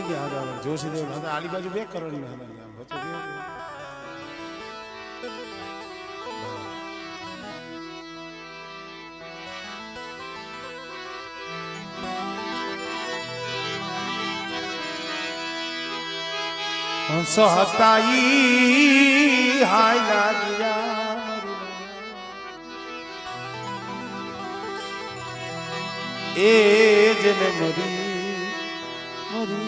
नहीं गया जोशी देव आली बाजू बे करोड़ में सहताई हाय लागिया ए जन मरी मरी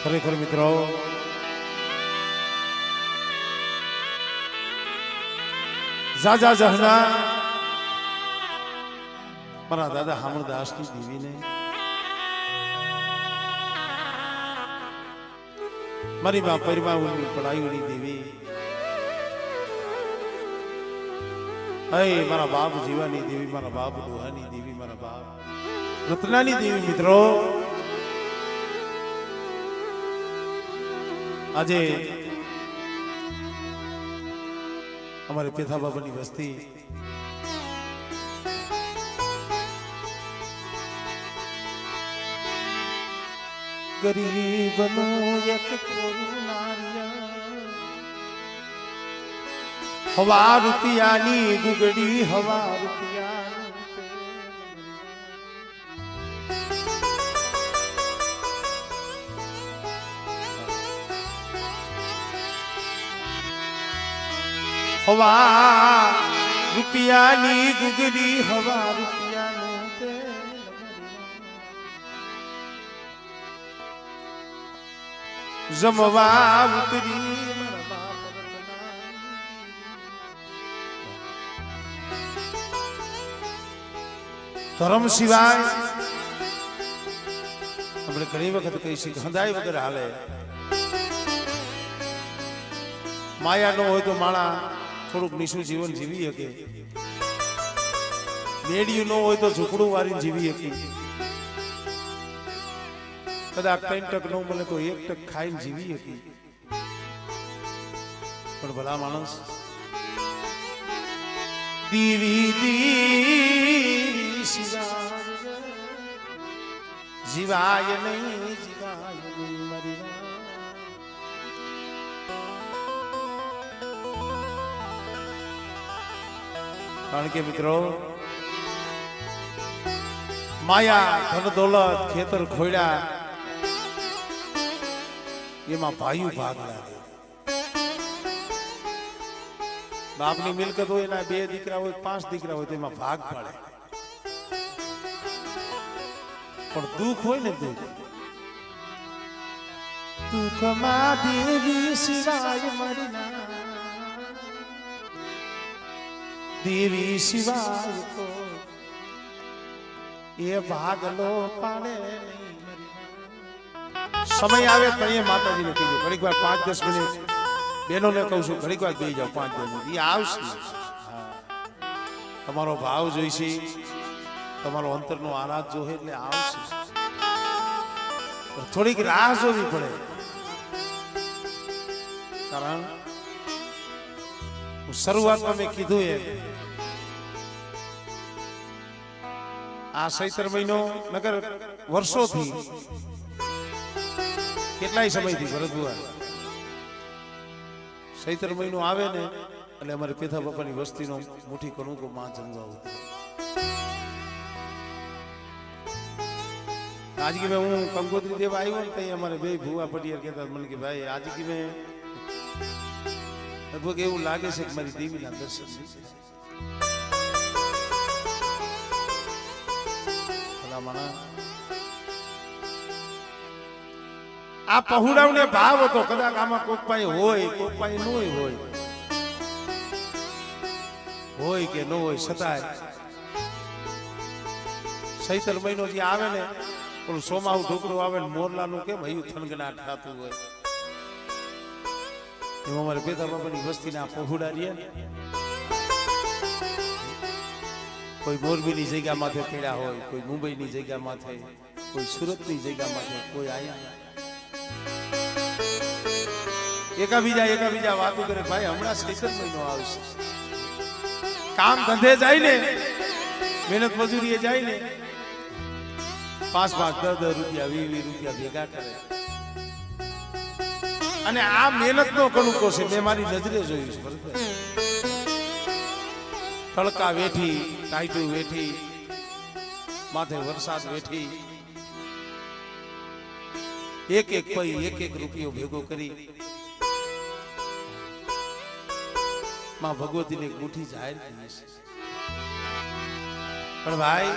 खरेखर मित्रों जाजा जहना मारा दादा हमरदास की देवी ने मारी मां परिमा उनी पढ़ाई उनी देवी मारा बाप जीवानी देवी मारा बाप दोहानी देवी मारा बाप रत्नानी देवी मित्रों આજે हमारे पेथा बाबानी बस्ती गरीबनो एक कोरुनारिया हवा रुपियानी गुगड़ी हवा रुपिया हवा रुपियानी गुगड़ी हवा रुपिया जमवा उतरी धर्म सिवाय આપણે ઘણી વખત કહીશું હંધાઈ વગર હાલે માયા નો હોય તો માણા થોડુંક નિશુ જીવન જીવી શકે મેડિયું નો હોય તો ઝૂંપડું વારી જીવી શકે કદાચ 3 ટક ન મળે તો 1 ટક ખાઈને જીવી હતી પણ ભલા માણસ દીવી દીવી જીવાય નહીં મરી કારણ કે મિત્રો માયા ધન દોલત ખેતર ખોડ્યા એમાં ભાઈઓ ભાગ લાગે બાપની મિલકત હોય એના 2 દીકરા હોય 5 દીકરા હોય તેમાં ભાગ પડે પણ દુઃખ હોય ને દુઃખમાં દેવી સિવાય મરના દેવી સિવાય તો એ ભાગલો પાડે समय आवे तो ये माताजी ने कहो घड़ी बार 5-10 मिनिट बहनों ने कहूँ छू घड़ी बार बेही जाओ 5-10 मिनिट ये आवशे तमारो भाव जोईशे तमारो अंतरनो आराध जोहे એટલે આવશે પણ થોડીક રાહ જોવી પડે કારણ શરૂઆતમાં મેં કીધું એ આ ચૈત્ર મહિનો નગર વર્ષોથી કેટલાય સમયથી ભરતબુઆ ચૈત્ર મહિનો આવે ને એટલે અમારે પેથા બાપાની વસ્તીનો મોટી કણુકો માં જમવા આવતી आज की मैं हूँ कंगोत्री देव आई हूँ कहीं हमारे भाई भूआ पटियर कहता मन के भाई आज की मैं लगभग એવું લાગે છે કે મારી દેવીના દર્શન ભલામણા આ પहुડાવને ભાવ હતો કદાચ આમાં કોક પાઈ હોય કોક પાઈ ન હોય કે ન હોય છતાંય ચૈત્ર મહિનો જે આવે ને પણ સોમાહુ ઢોકળું આવે ને મોરલાનું કેમ હયું થનગનાટ થતું હોય એમાં અમારે પેથા બાપાની વસ્તીના પહોળા રહ્યા કોઈ મોરબીની જગ્યા માથે પડ્યા હોય કોઈ મુંબઈની જગ્યા માથે કોઈ સુરતની જગ્યા માથે કોઈ આયા એકાબીજા વાતો કરે ભાઈ હમણાં ચૈત્ર મહિનો આવશે કામ ધંધે જાય ને મહેનત મજૂરીએ જાય ને 5-5 10-10 રૂપિયા 20-20 રૂપિયા ભેગા કરે અને આ મહેનત નો કણુકો છે મેં મારી નજરે જોયું છે તડકા વેઠી ટાઈટું વેઠી માથે વરસાદ વેઠી એક એક રૂપિયો ભેગો કરી માં ભગવતીને એક મુઠ્ઠી જાહેર કરી છે પણ ભાઈ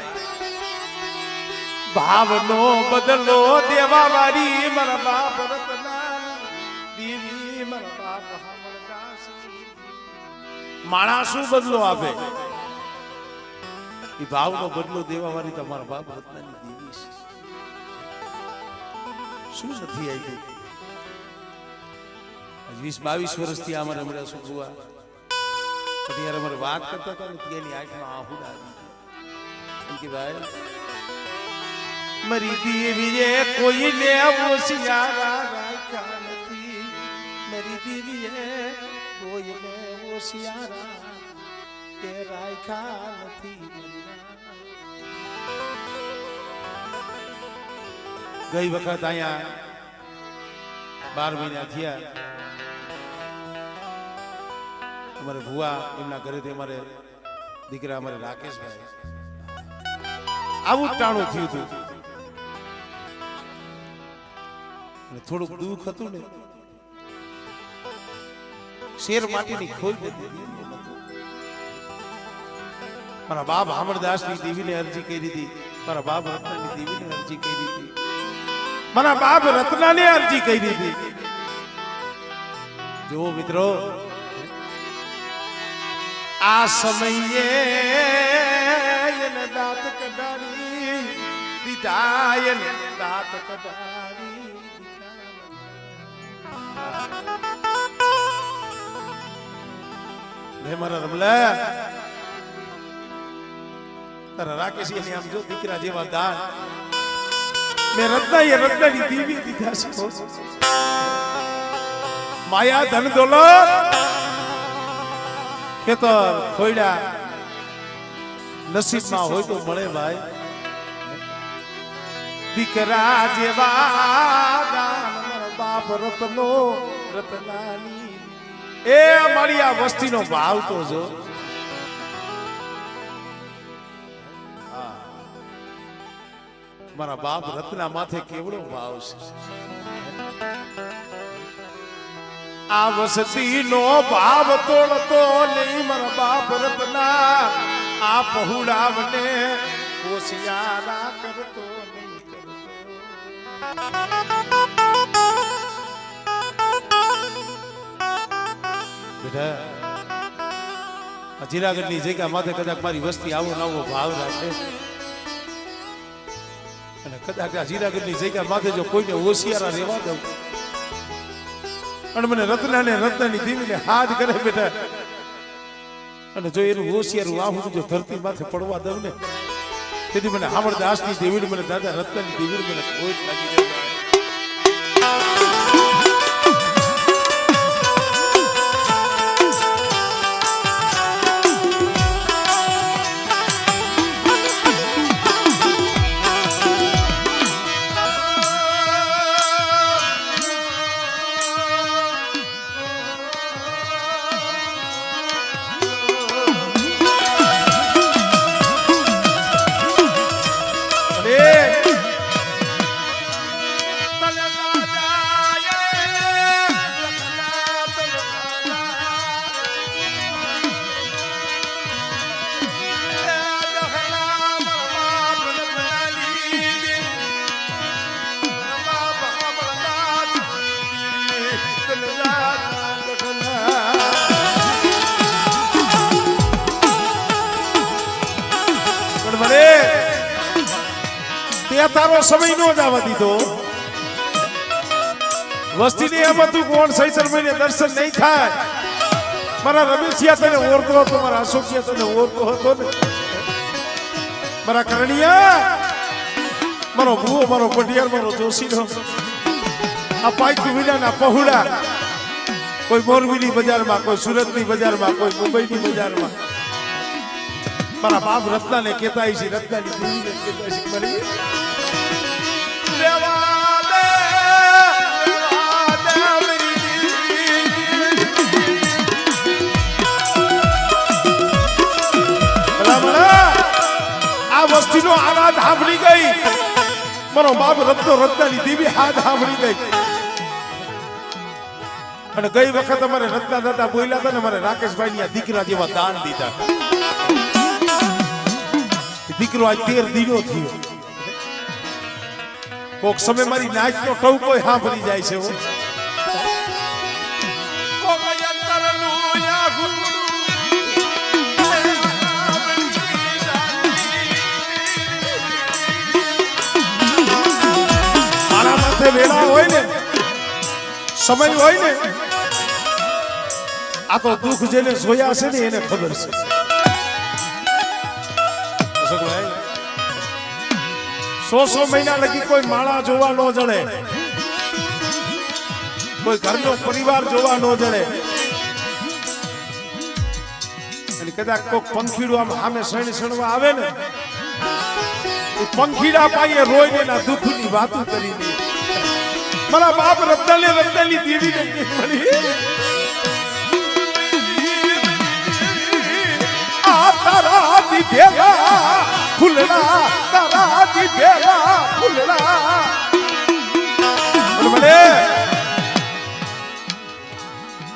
ભાવનો બદલો દેવા વાળી મારા બાપ રતના દેવી મારા બાપ હામળદાસ માણસ શું બદલો આપે એ ભાવનો બદલો દેવા વાળી તમારા બાપ રત્નાની દેવી છે શું નથી આવી 20-22 વર્ષથી અમારે હમણાં શું જોવા ત્યારે અમારે વાત કરતા હતા ને તેની આંખમાં આહુડા આવી ગયા કે ભાઈ મરી દેવીએ કોઈને હોશિયારા રાખ્યા નથી મરી દેવીએ કોઈને હોશિયારા કે રાખ્યા નથી ગઈ વખત અહીંયા 12 મહિના થયા અમારે ભુવા એમના ઘરેથી અમારે દીકરા અમારે રાકેશભાઈ આવું ટાણું થયું હતું અને થોડુંક દુઃખ હતું ને શેર માટીની ખોઈ દીધી મારા બાપ હામળદાસની દેવીને અરજી કરી હતી મારા બાપ રત્નાની દેવીને અરજી કરી હતી મારા બાપ રત્નાને અરજી કરી હતી જો મિત્રો આ સમયે દાંત કઢાડી દીધા દાંત કઢાડી દીધા મારા રમલા તારા રાકેશ આમ જો દીકરા જેવા દાન મેં રત્નાની દેવી દીધા છે માયા ધન દોલત ખેતર ખોયડા નસીબમાં હોય તો મળે ભાઈ દીકરા જેવા બાપ રત્નો રત્નાની એ અમારી આ વસ્તીનો ભાવ તો જો મારા બાપ રત્ના માથે કેવડો ભાવ છે આ વસતી નો ભાવ તોડતો નહીં મારા બાપ રત્ના આ પહોળાવને હોશિયારા કરતો નહીં બેટા જીરાગઢની જગ્યા માથે કદાચ મારી વસ્તી આવો નવો ભાવ રાખે અને કદાચ આ જીરાગઢની જગ્યા માથે જો કોઈને હોશિયારા રહેવા દઉં અને મને રત્નાની દેવીને હાથ કરે બેટા અને જો એનું હોશિયારું આવું જો ધરતી માથે પડવા દઉં ને તેથી મને હામળદાસની દેવીને મને દાદા રત્નાની દેવીને મને કોઈ લાગી જાય તારો સમય નો જવા દીધો વસ્તીની એમ હતું કોણ સૈતર મહિને દર્શન નહીં થાય મારા રમેશિયા તને ઓળખતો હતો મારા અશોકિયા તને ઓળખતો હતો ને મારા કરણિયા મારો ભૂવો મારો પટિયાર મારો જોશીનો આ પાઇકુ વિનાના પહોળા કોઈ મોરબીની બજારમાં કોઈ સુરતની બજારમાં કોઈ મુંબઈની બજારમાં મારા બાપ રત્નાને કહેતા છે, રત્નાની દેવીને કહેતા છે મારી રેવા દે મારી બરાબર આ વસ્તીનો આવાજ સાંભળી ગઈ, મારો બાપ રત્નાની દેવી હાથ સાંભળી ગઈ. અને ગઈ વખત અમારે રત્ના દાદા બોલ્યા હતા ને, અમારે રાકેશભાઈ ની દીકરા જેવા દાન દીધા. દીકરો આજ 13 દિનો થયો. કોક સમય મારી નાચ નો ટવકો સાંભળી જાય છે. મારા માથે વેળા હોય ને, સમય હોય ને, આ તો દુઃખ જેને જોયા છે ને એને ખબર છે. સો મહિના લગી કોઈ માળા જોવા ન જડે, કોઈ ઘરનો પરિવાર જોવા ન જડે. અને કદાચ કોઈ પંખીડું આમ સામે સણવા આવે ને, એ પંખીડા પાયે રોઈને એના દુઃખની વાતો કરી દે. મારા બાપ રત્નાની દેવીને મળી આ તારા દીધેલા ફૂલડા, તારા દીધેલા ફૂલડા.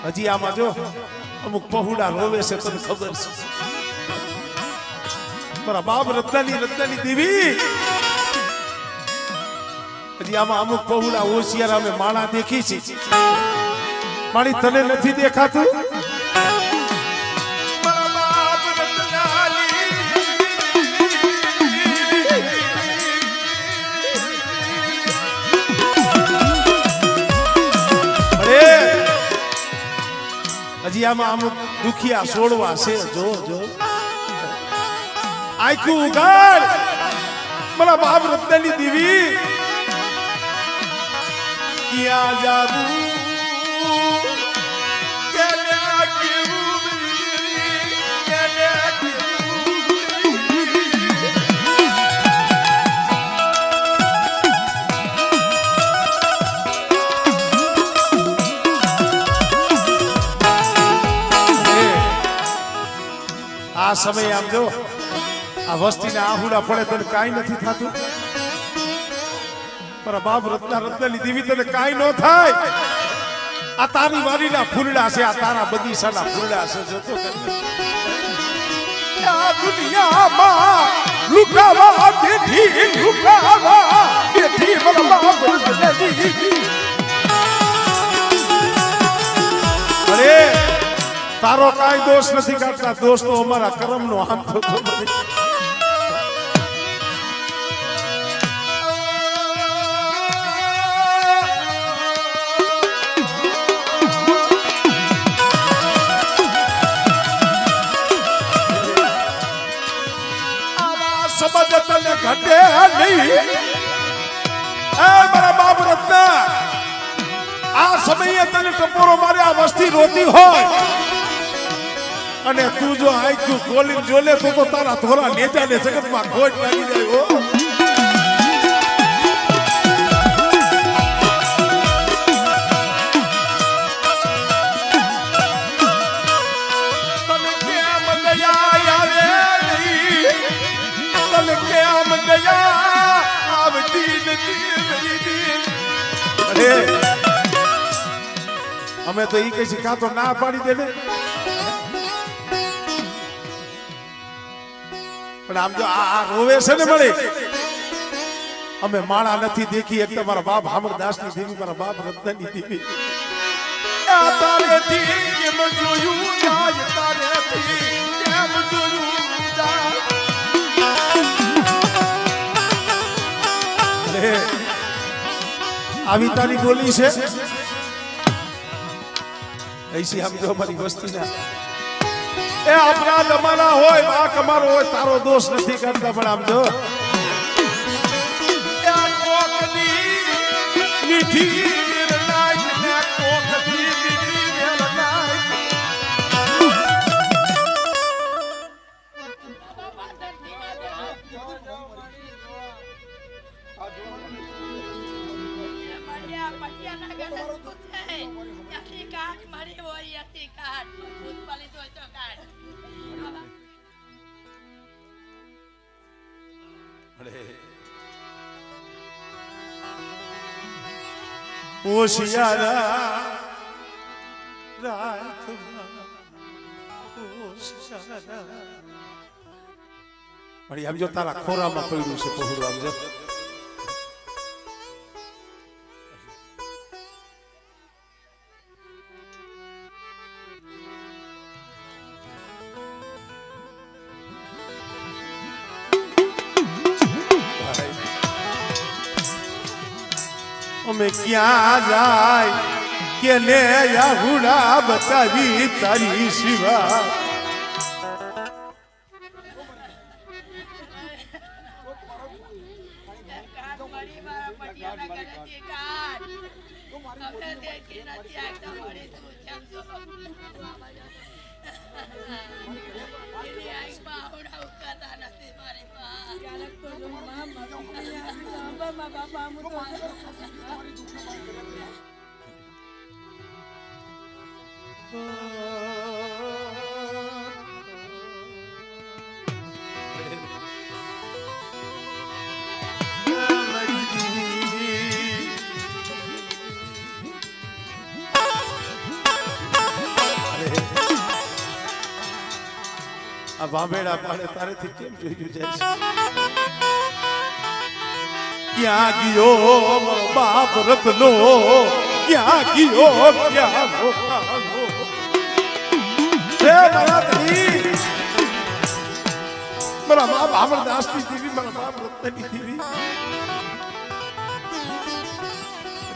હજી આમાં જો અમુક પહુડા રોવે છે, તને ખબર છે. મારા બાપ રત્નાની દેવી હજી આમાં અમુક પહુડા હોશિયાર અમે માળા દેખી છે. મારી તને નથી દેખાતું? હજી આમાં અમુક દુખિયા છોડવા છે. જો આખું ઉગાડ મારા બાપ રત્નાની દેવી. ક્યાં જાવું આ સમય આમ જો આ વસ્તીના આહુડા પડે તને કાંઈ નથી થતું? મારા બાપ રત્નાની દેવી તને કાંઈ ન થાય. આ તારી વારીના ફૂલડા છે, આ તારા બગીચાના ફૂલડા છે. જોતો આ દુનિયામાં લુકાવા બેઠી, લુકાવા બેઠી મારા બાપ રત્નાની. અરે તારો કાંઈ દોષ નથી કાઢતા, દોષ તો અમારા કર્મનો. આમ તો સમજ તને ઘટે નહીં. મારા બાપ રત્ના આ સમયે તને ટપોરો મારે આ વસ્તી રોતી હોય અને તું જો આઈક્યુ ખોલીને જોલે તો તારા થોરા નેજાને જગતમાં ખોટ લાગી જાય. તને કેમ દયા આવે નહીં, તને કેમ દયા આવતી નથી. અરે અમે તો ઈ કઈ કાં તો ના પાડી દે ને, પણ આમ જો આ રોવે છે ને મળે. અમે માળા નથી દેખી એક તમારા બાપ હામરદાસની દેવી, મારા બાપ રત્નાની દેવી. તારેથી કેમ જોયું જાય, તારેથી કેમ જોયું જાય. આવી તારી બોલી છે ऐसी हम जो हमारी वस्ती ना ए अपराध हमारा होय वाक हमारो होय तारो दोष नहीं करता पण आम जो ए कोकनी मीठी निर्नायक ने कोकनी मीठी निर्नायक ઓશિયારા રાતમાં ઓશિયારા પણ આમ જો તારા ખોરામાં પડ્યું છે પહોળું આમ જો અમે ક્યાં જાય કે ને યાહુડા બતાવી તારી શિવા આ બાંભેડા પાડે તારેથી કેમ જોયું જાય છે ક્યાં ગયો મારો બાપ રત્નો ક્યાં ગયો ક્યાં રોકાનો હે મારા ધણી મારા બાપ અમરદાસની દેવી મારા બાપ રત્નની દેવી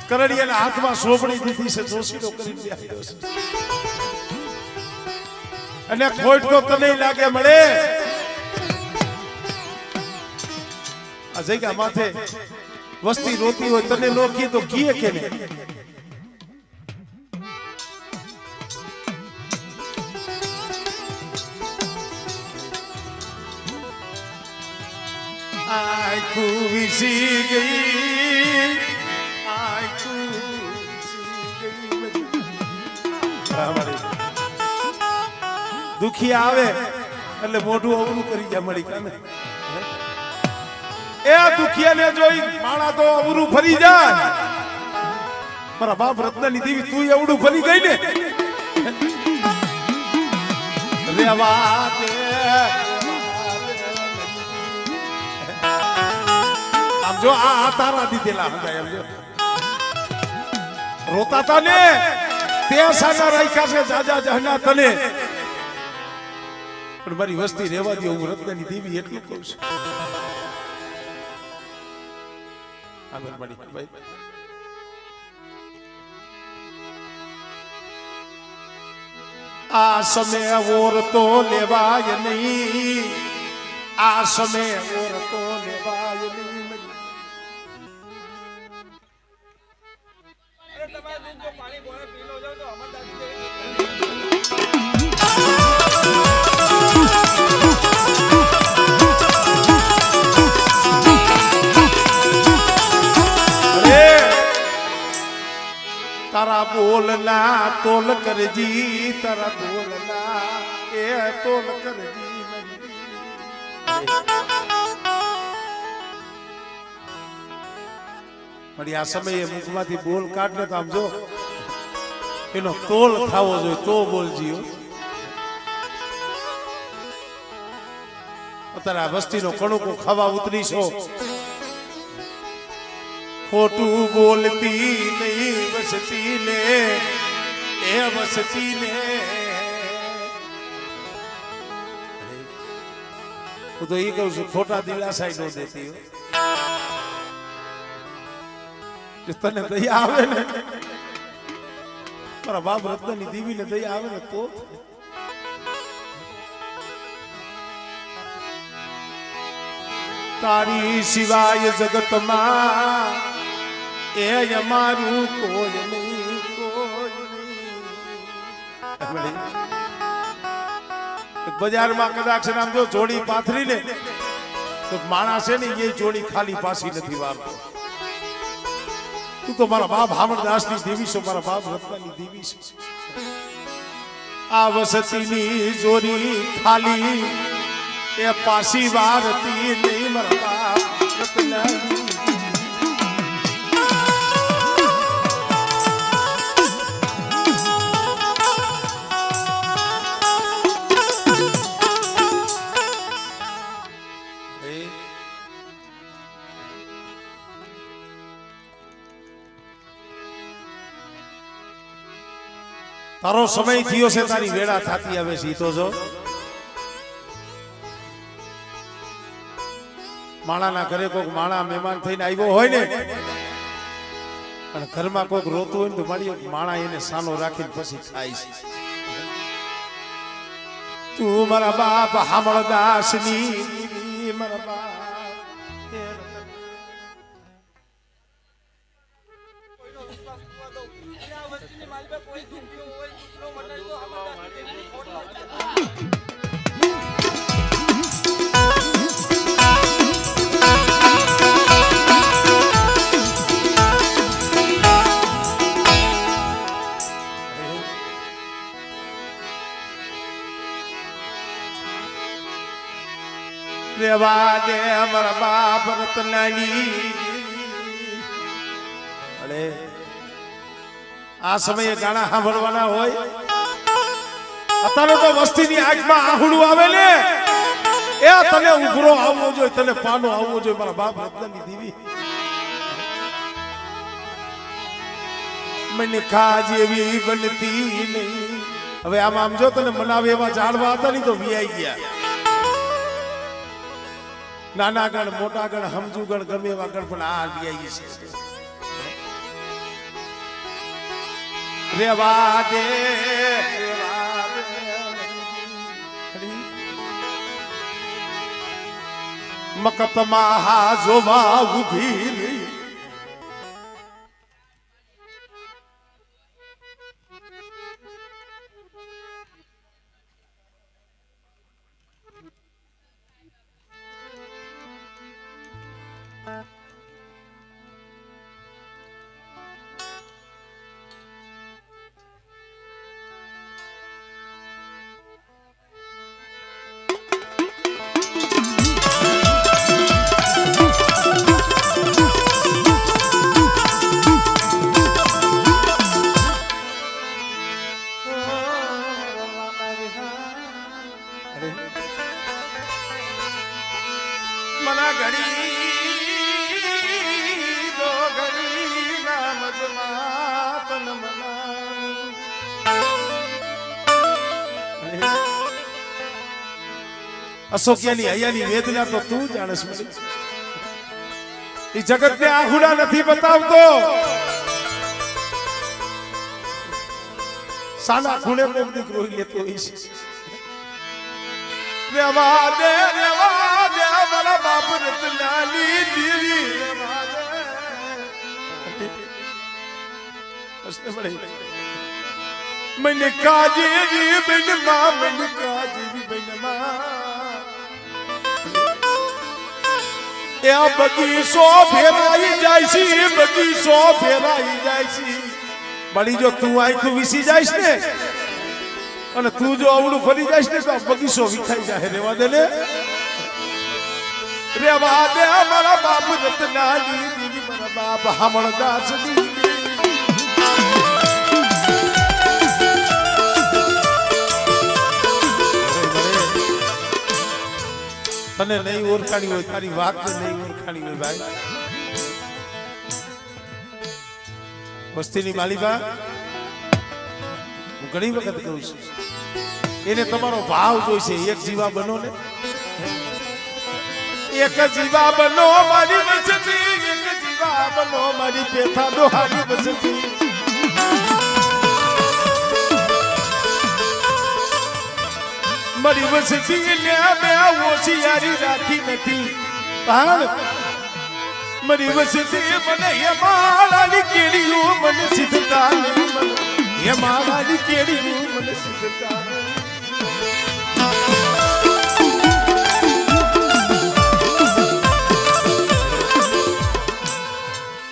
કરડિયાના હાથમાં સોપડી દીધી છે દોષીનો કરીને બેહાડ્યો છે અને ખોટ તો તને લાગે મળે આ જગ્યા માથે વસ્તી રોતી હોય તને નો કી તો કીએ કે ને આખું વિસી ગઈ આખું વિસી ગઈ દુખી આવે એટલે મોઢું અવરું કરી જાય મળી કાને એ દુખિયાને જોઈ માણા તો અવરું ફરી જાય મારા બાપ રત્નની દેવી તું એવડું ફરી ગઈ ને રેવા દે આમ જો આ તારા દીધેલા હતા એમ જો રોતા તા ને તે સાગા રાખ્યા છે જાજા જહના તને પણ મારી વસ્તી રહેવા દે હું રત્નની દેવી એટલું કહું છું આગળ મળી ભાઈ આ સમય ઓર તો લેવાય નહીં આ સમય ઓર તો લેવાય નહીં તમારે તો પાણી બોલે પી લો જાવ તો અમરદાસી તારા બોલના તોલ કરજી તારા બોલના એ તોલ કરજી મળી આ સમયે મુખમાંથી બોલ કાઢ ને તો આમ જો એનો તોલ ખાવો જોઈએ તો બોલજી અત્યારે આ વસ્તીનો કણુકો ખાવા ઉતરીશો ખોટું બોલતી નહીં વસતી ને એ વસતી ને હું તો એ કહું છું ખોટા દિલાસા ન દેતી જો તને દયા આવે ને મારા બાપ રત્નની દેવી ને દયા આવે ને તો તારી સિવાય જગતમાં એ અમારું કોઈ નહીં બજારમાં કદાચ નામ જો જોડી પાથરી ને તો માણસ છે ને એ જોડી ખાલી પાછી નથી વાપરતો તું તો મારા બાપ હામણદાસની દેવી છો, મારા બાપ રત્નાની દેવી છો. આ વસતીની જોરી ખાલી એ પાસી વારતી નહીં મારા બાપ રત્નાની. તારો સમય થયો છે, તારી વેળા થતી આવે છે. તો જો માણાના ઘરે કોઈક માણા મહેમાન થઈને આવ્યો હોય ને અને ઘરમાં કોઈક રોતું હોય ને તો મારી માણા એને સાનો રાખીને પછી ખાય છે. તું મારા બાપ હામળદાસની મારા બાપ કોઈનો વિશ્વાસ કરવા દઉં. અને આ વસ્તીની માલિકા કોઈ દુખ્યો હોય, કૂતરો મટાડી દો, અમારા દાદી દેવીની ખોટ લાગે. રેવા દે મારા બાપ રત્નાની. અરે આ સમયે ગાણા સાંભળવાના હોય. અત્યારે તો વસ્તીની આંખમાં આહુડું આવે ને એ તને ઉભરો આવવો જોઈએ, તને પાનો આવવો જોઈએ મારા બાપ રત્નાની દેવી. મને ખા જેવી બનતી નહીં. હવે આમ જો તને મનાવે એવા જાણવા હતા નહીં તો વિયાઈ ગયા. નાના ગણ મોટા ગણ સમજુ ગણ ગમે એવા ગણ પણ આ વિયાઈ છે. રેવા દે મકતમાં હા જોવા ઉભી. મના ઘડી દો ઘડી નામ જમાતન મના. અશોકિયાની હૈયાની વેદના તો તું જાણસ. એ જગત ને આહુડા નથી બતાવતો. સાના ખૂણે કોક દીકરો લેતો હોય છે. રેવા દે મારા બાપ રત્નાની દેવી. મને કાજેરી બેનમાં, મને કાજેરી બેનમાં એ બગીચો ફેરાઈ જાય છે, બગીચો ફેરાઈ જાય છે. મળી જો તું આખું વિસી જાય ને અને તું જો આવડું ફરી જાય ને તો બગીચો વિખાઈ જાય. રેવા દે ને, રેવા દે મારા બાપ રત્નાની દેવી, મારા બાપ હામણદાસની. તને નહીં ઓળખાણી હોય, તારી વાત નહીં ઓળખાણી હોય ભાઈ. વસ્તીની માલિકા હું ઘણી વખત કહું છું, એને તમારો ભાવ જોઈશે. એક જીવા બનો ને, એક જીવા બનો મારી વસતી, એક જીવા બનો મારી પેથા દોહારી વસતી. મારી વસતી ને મેં હોશિયારી રાખી નથી. મારી વસતી મને હેમાળાની કેડીયું મને સિદ્ધતા નહીં. હેમાળાની કેડીયું મને સિદ્ધતા નહીં.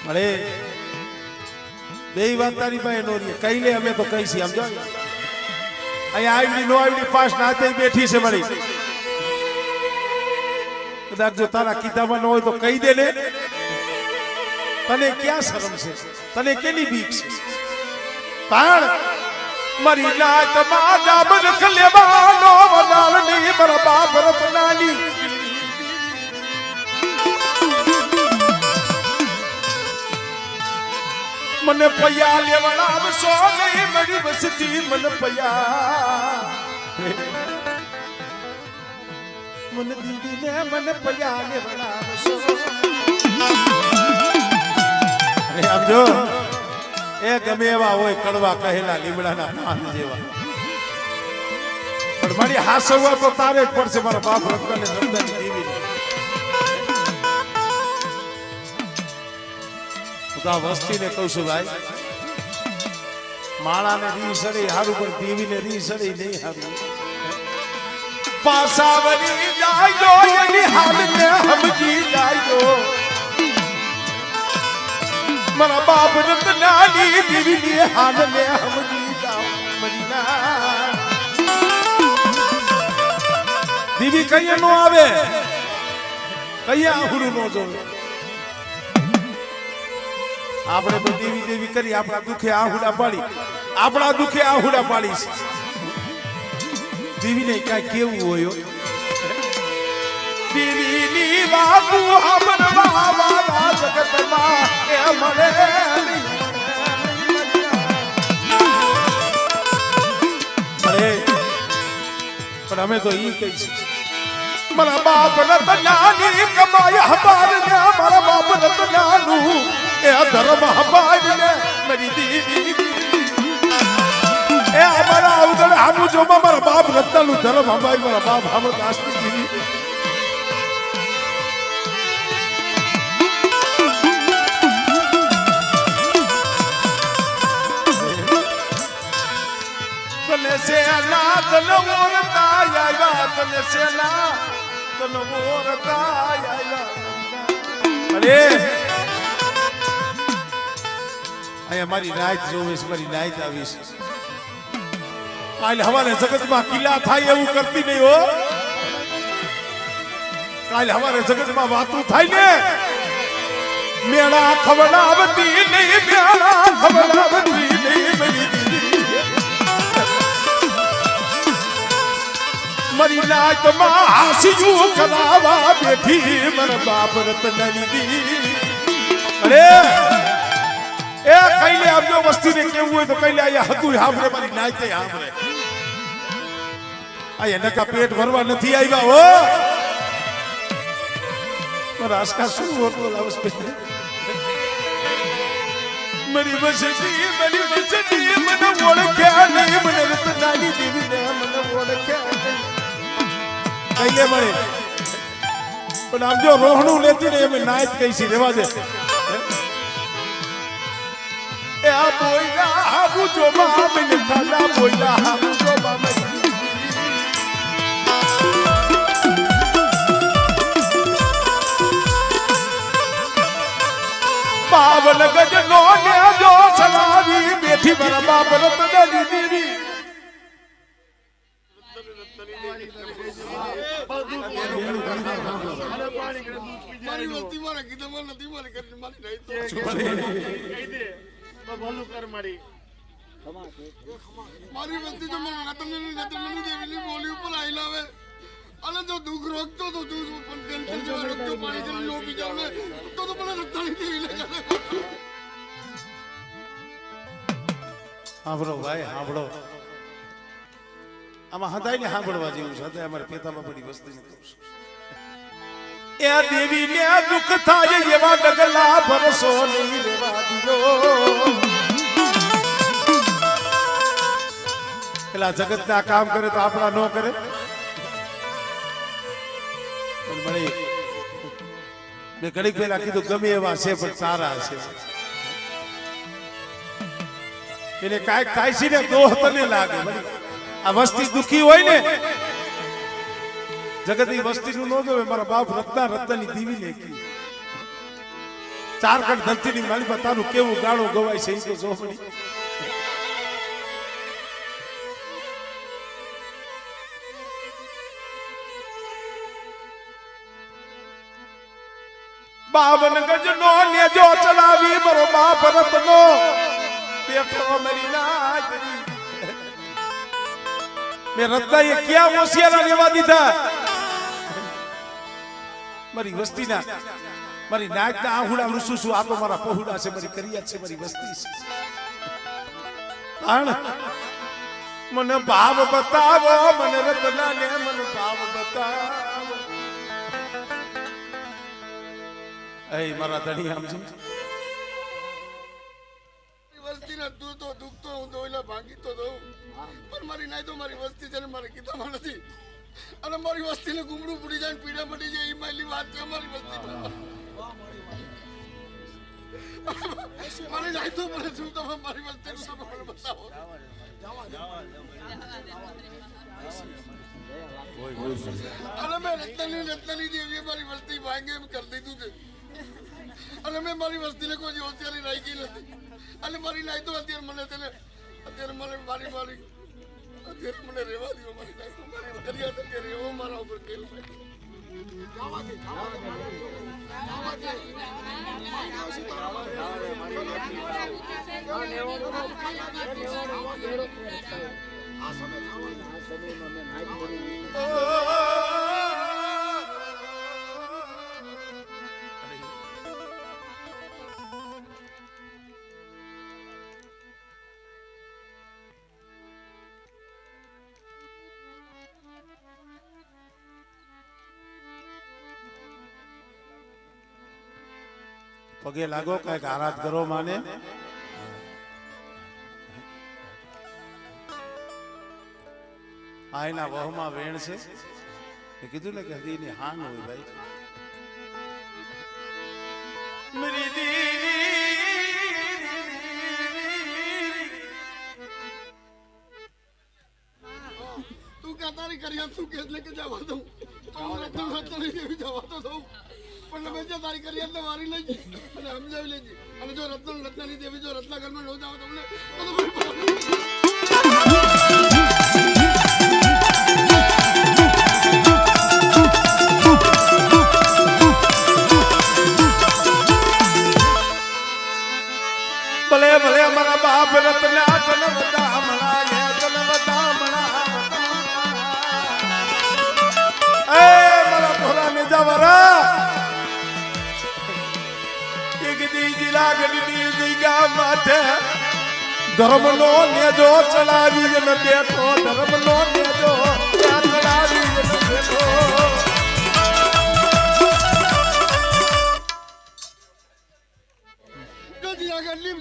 મળે બે વાત તારી પાસે નો રહી કઈ લે અમે તો કઈ છીએ આમ જો અહીંયા આવડી નો આવડી પાસ નાતે બેઠી છે મારી કદાચ જો તારા કિતાબમાં ન હોય તો કહી દે ને તને ક્યાં શરમ છે તને કેની બીક છે પણ મારી નાત માં જાબન ખલેવાનો વડાલ ની મારા બાપ રતનાની મને પૈયા લેવડાવશો નહીં મારી વસતી મને પૈયા મને દીદીને મને પૈયા લેવડાવશો આમ જો એ ગમે એવા હોય કડવા કહેલા લીમડાના પાન જેવા પણ મારી હાસવા તો તારે જ પડશે મારા બાપ રત્નને રત્નની દેવીને વસ્તીને કહું છું ભાઈ માળાને રી સડી હારું પણ દેવીને રી સડી નહીં હારું પાસાવરી જાયો એની હાલને સમજી જાયો મારા બાપ રત્નાની દેવીની હાલને સમજી જાઓ મરીના દેવી કઈ નો આવે કઈ આહુડું નો જોવે આપણે તો દેવી દેવી કરી આપણા દુખે આહુડા પાડી છે દેવીને ક્યાં કેવું હોય દેવીની વાતો સાંભળવા વાળા જગતમાં એ મળે પણ અમે તો ઈ કહી છે મારા બાપ રતનાની કમાય હબાર ને મારા બાપ રતનાનું એ ધર્મ હબાર ને મારી દેવી એ અમારા ઉદળ હામુ જો મારા બાપ રત્નાનું ધર્મ હબાર મારા બાપ હામુ દાસની દેવી તને સેના તન મોરતા આયા તને સેના તન મોરતા આયા અરે આયા મારી નાઈટ જોવે છે મારી નાઈટ આવી છે કાલ હવારે જગતમાં કિલ્લા થાય એવું કરતી નહીં હો કાલ હવારે જગતમાં વાતું થાય ને મેળા ખવડાવતી નહીં મેળા ખવડાવતી નહીં મારી મારી નાત માં હાસ્યું કરાવા બેઠી મારા બાપ રતનની દેવી અરે એ કઈલે આપજો વસ્તીને કેવું હોય તો કઈલે આયા હતું હાંભળે મારી નાતે હાંભળે આયા નકા પેટ ભરવા નથી આવ્યા હો મારા આસ્કા શું હોતો લાવસ પે મારી વસતી મને ઓળખ્યા નહીં મને રતનાની દેવીને મને ઓળખ્યા નહીં કઈલે મળે પણ આમ જો રોહણું લેતી ને એમ નાયત કઈ છે રેવા દે એ આ બોયલા હાબુ જો મામે ને ખાલા બોયલા હાબુ જો મામે પાવન ગજ નો ને જો સલાવી બેઠી મારા બાપ રતનની દેવી મારી વસ્તી મારા કીધા નથી મારી કરી મારી નહીં તો કહી દે ભલું કર મારી વસ્તી તો મેં રતનની દેવીની બોલી ઉપર આઈ લાવે અને જો દુઃખ રોકતો તો તું પણ ટેન્શન જેવા રોકતો પાણી જઈને લો પી જાવ ને તો મને રતનની દેવી લાગે સાંભળો ભાઈ સાંભળો આમાં હદાય ને સાંભળવા જેવું છે હદાય અમારે પેતામાં બધી વસ્તી ને કહું છું એ દેવી ને દુઃખ થાય એવા ડગલા ભરસો નહીં રેવા દીધો પેલા જગત ના કામ કરે તો આપણા ન કરે મેં ઘડીક પહેલા કીધું ગમે એવા છે પણ સારા છે એને કાંઈક થાય છે ને દોહ તને લાગે આ વસ્તી દુખી હોય ને જગતની વસ્તી નું ન જોવે મારા બાપ રત્નની દેવી ને ચારખંડ ધરતીની માલિકા તારું કેવું ગાળો ગવાય છે એ તો જો મળી. બાવન ગજનો નેજો ચલાવી મારો બાપ રતનો બેઠો મરી ના કરી. મેં રત્નાએ ક્યાં હોશિયારા રહેવા દીધા? મારી વસ્તીના મારી નાચના આહુડા રૂસું છું. આ તો મારા પહોડા છે, મારી કરિયા છે, મારી વસ્તી છે. પણ મને ભાવ બતાવો, મને રત્નાને મને ભાવ બતાવો. એ મારા ધણી સમજી વસ્તીના તું તો દુખતો હું દોયલા ભાંગી તો દઉં, પણ મારી નાય તો મારી વસ્તી છે ને મારે કીધામાં નથી. અને મારી વસ્તીને ગુમડું પડી જાય ને પીડા પડી જાય એ મારી વાત છે. મારી વસ્તી મારી નાય તો મને શું તમે મારી વસ્તી તમે મને બતાવો. અને મેં રત્નાની દેવીએ મારી વસ્તી ભાંગે એમ કરી દીધું છે. અને મેં મારી વસ્તીને કોઈ હોશિયારી રાખી નથી. અને મારી નાય તો અત્યારે મને તેને અત્યારે મને મારી અત્યારે મને રહેવા દો. મારી નાય તો મારી ફરિયાદ અત્યારે એવો મારા ઉપર કેલ પગે લાગો, કઈક આરાધ કરો માને. આ એના વહમાં વેણ છે. મેં કીધું ને કે હદીની હાન હોય ભાઈ. તું કે તારી કરી તું કે એટલે કે જવા દઉં રત્નાની દેવી જવા તો દઉં, પણ તમે જે તારી કરી એટલે મારી લેજી અને સમજાવી લેજી. અને જો રત્નાની દેવી જો રત્નાગરમાં ન જાવ તમને ભલે ભલે અમારા બાપ રત્ના જન્મ દામણા જન્મ દામણા. એ મારા ભોળા ને જવરા એક દીજી લાગડી દીગા માથે ધર્મનો નેજો ચલાવી ને બેઠો. ધર્મનો નેજો ચલાવી ને બેઠો.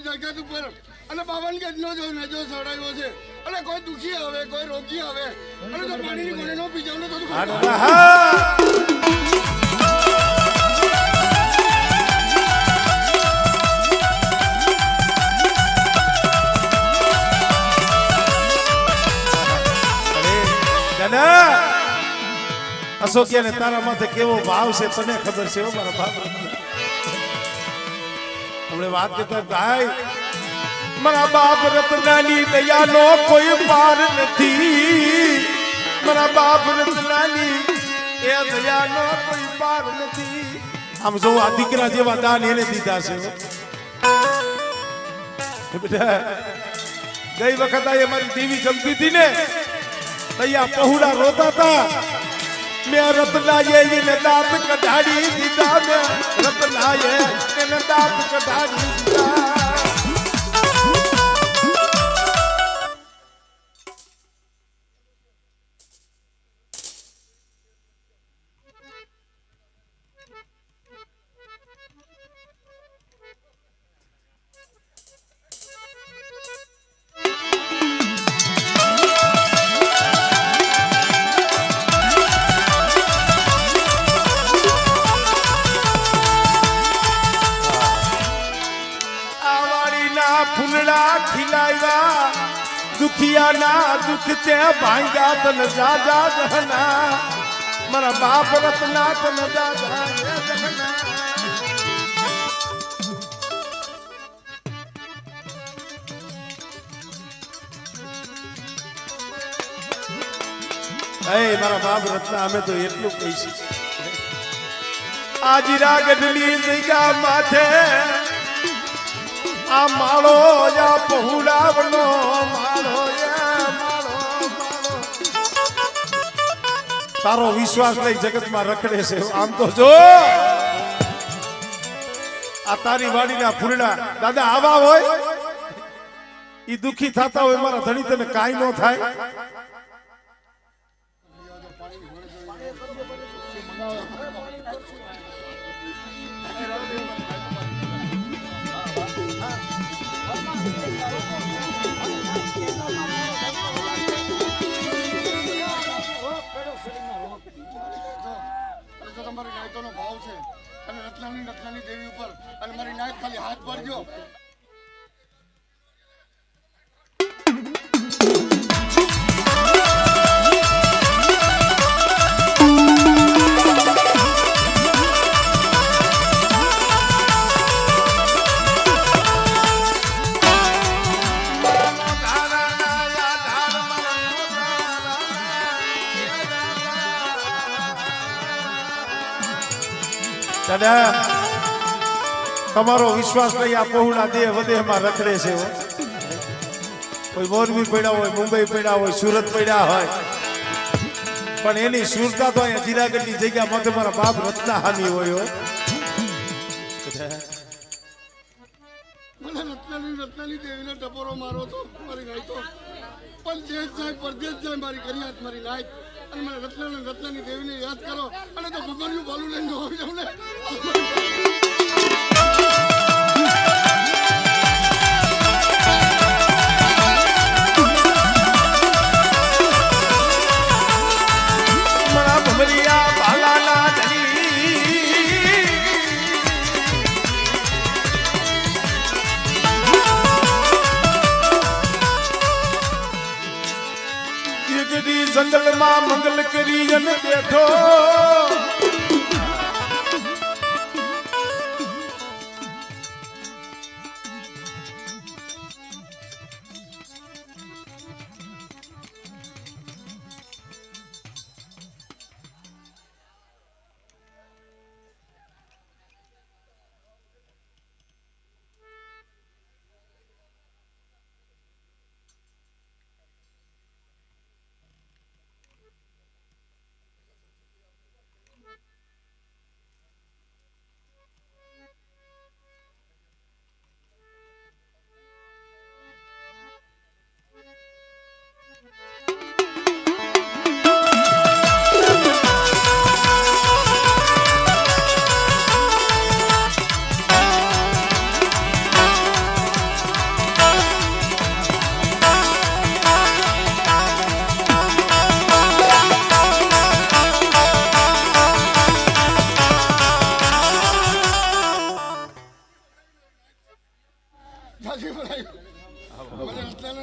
જગત ઉપર અને બાવન ગજનો જો નજો સડાયો છે. અને કોઈ દુખી આવે, કોઈ રોગી આવે અને જો પાણીની ગોળી નો પી જાવ ને તો અશોકિયા ને તારા માથે કેવો ભાવ છે તને ખબર છે. મારા બાપ હમણે વાત કરતા ભાઈ મારા બાપ રત્નાની દયાનો કોઈ પાર નથી. મારા બાપ રત્નાની એ દયાનો કોઈ પાર નથી. આમ જો આ દીકરા જેવા દાન એને દીધા છે. બેટા ગઈ વખત આ મારી દેવી જમતી હતી ને તૈયા પહોળા રોતા હતા. મેં રત્નાએ એને દાંત કઢાડી દીધા. મેં રત્નાએ એને દાંત કઢાડી દીધા. ફૂલડા ખીલાવ્યા દુખિયા ના દુખ તે ભાંગ્યા તન જાજા જહના. મારા બાપ રત્ના તન જાજા જહના. એ મારા બાપ રત્ના અમે તો એટલું કહીશું આજીરા ગઢની જગ્યા માથે આ માળો યા પહુડાવનો માળો તારો વિશ્વાસ લઈ જગતમાં રખડે છે આમ તો જો આ તારી વાડીના ફૂલડા દાદા આવા હોય ઈ દુખી થતા હોય મારા ધણી તને કાઈ ન થાય તમારી નાયતોનો ભાવ છે અને રત્નાની દેવી ઉપર અને મારી નાયત ખાલી હાથ પાડજો દાદા તમારો વિશ્વાસ લઈ આ પહોળા દેહ વધેમાં રખડે છે કોઈ મોરબી પડ્યા હોય મુંબઈ પડ્યા હોય સુરત પડ્યા હોય પણ એની સુરતા તો અહીંયા જીરાગઢની જગ્યા માથે મારા બાપ રત્ના હાની હોય મને રત્નાની દેવીને ટપોરો મારો તો મારી નાય તો પણ દેશ જાય પરદેશ જાય મારી કરિયાત મારી નાય અને મને રત્નાની દેવીને યાદ કરો અને તો ભગવાનનું ભાલું લઈને હોય તમને મારા ભમરિયા બાલાના ધણી જંગલમાં મંગલ કરી અને બેઠો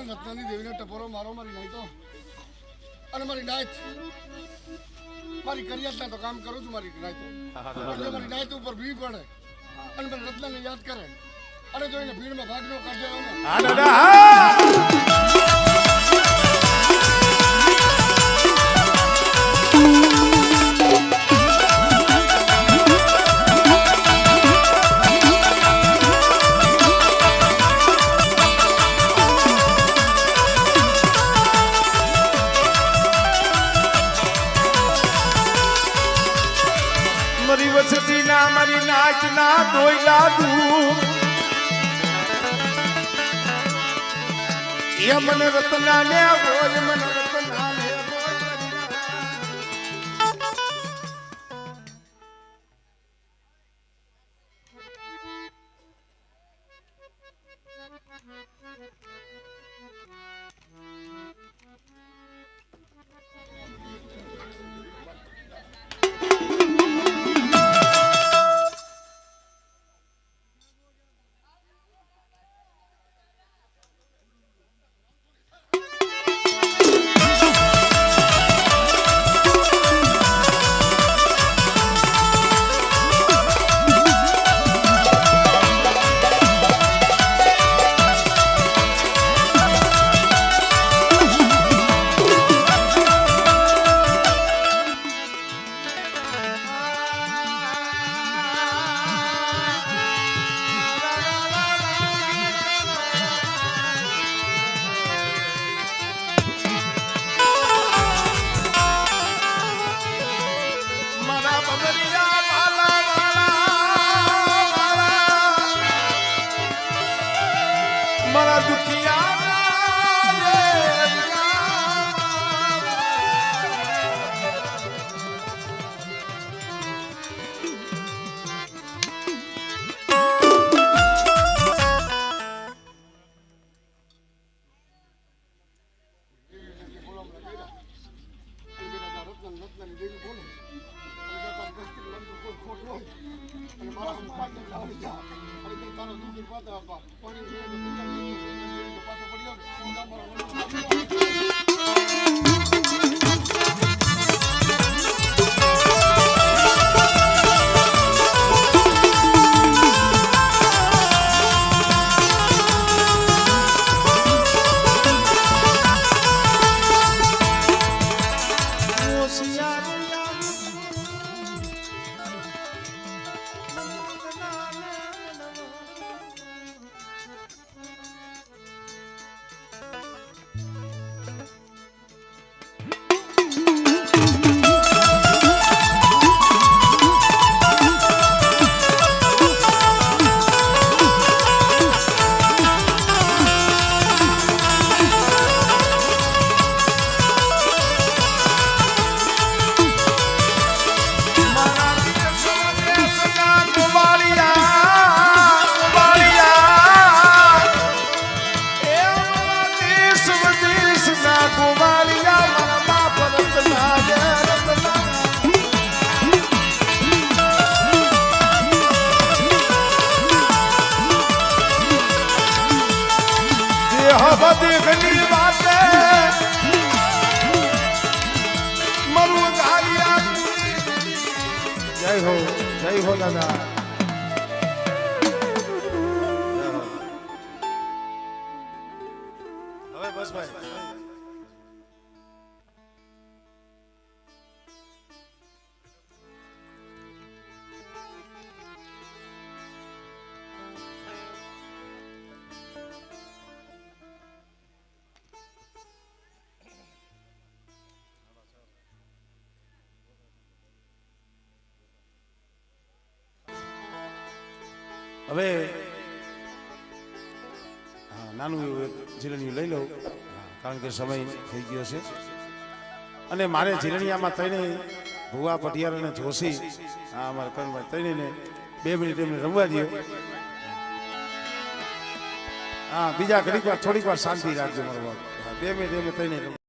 રત્નાની દેવીને ટપોરો મારો મારી નાય તો અને મારી નાયત મારી કરિયાતના તો કામ કરું છું મારી નાય તો મારી નાયત ઉપર ભીડ પડે અને મને રત્નાને યાદ કરે અને જો એને ભીડમાં ભાગ ન કાઢે મારી વસતી ના મારી નાચ ના ડોયલા દૂર એ મને રત્ના ને હોય મને રત્ના ને અરે જા અરે તે તારો દુઃખ પાતા આપા પાણી તો પાછો પડી બધી ઘણી વાતે મારું ગાલિયા જય હો દાદા હવે બસ ભાઈ હવે નાનું એવું એક જીરણિયું લઈ લઉં કારણ કે સમય થઈ ગયો છે અને મારે જીરણિયામાં થઈને ભુવા પટિયાર અને જોશી અમારા કરણભાઈ ત્રણેયને 2 મિનિટ એમને રમવા દો. બીજા ઘડીક વાર થોડીક વાર શાંતિ રાખજો મારો બાપ. 2 મિનિટ એમને ત્રણેય